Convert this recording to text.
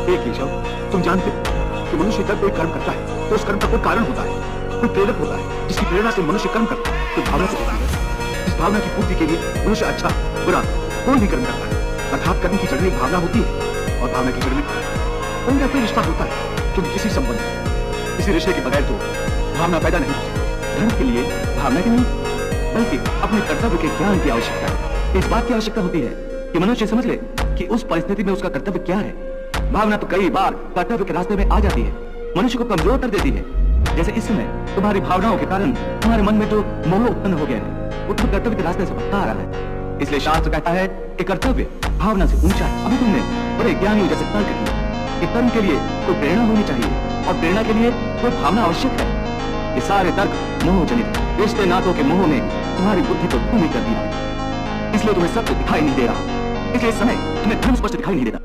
एक केशव, तुम जानते हो कि मनुष्य जब कोई कर्म करता है तो उस कर्म का कोई कारण होता है, कोई प्रेरक होता है जिसकी प्रेरणा से मनुष्य कर्म करता है। तो भावना से होती है। इस भावना की पूर्ति के लिए मनुष्य अच्छा बुरा कोई भी कर्म करता है। अर्थात कर्म की जड़ में भावना होती है और भावना की जड़ में कोई ना कोई रिश्ता होता है, क्योंकि किसी संबंध किसी रिश्ते के बगैर तो भावना पैदा नहीं होती। धर्म के लिए भावना की नहीं बल्कि अपने कर्तव्य के ज्ञान की आवश्यकता है। इस बात की आवश्यकता होती है कि मनुष्य समझ ले कि उस परिस्थिति में उसका कर्तव्य क्या है। भावना तो कई बार कर्तव्य के रास्ते में आ जाती है, मनुष्य को कमजोर कर देती है। जैसे इस समय तुम्हारी भावनाओं के कारण तुम्हारे मन में जो मोह उत्पन्न हो गया है वो तुम कर्तव्य के रास्ते से भटका रहा है। इसलिए शास्त्र कहता है कि कर्तव्य भावना से ऊंचा है। अभी तुमने बड़े ज्ञानियों जैसे तर्क किया कि कर्म के लिए कोई प्रेरणा होनी चाहिए और प्रेरणा के लिए कोई भावना आवश्यक है। ये सारे तर्क मोह जनित रिश्ते नातों के मोह ने तुम्हारी बुद्धि को धूमिल कर दिया है। इसलिए तुम्हें सत्य दिखाई नहीं दे रहा, इसलिए इस समय तुम्हें धर्म स्पष्ट दिखाई नहीं देता।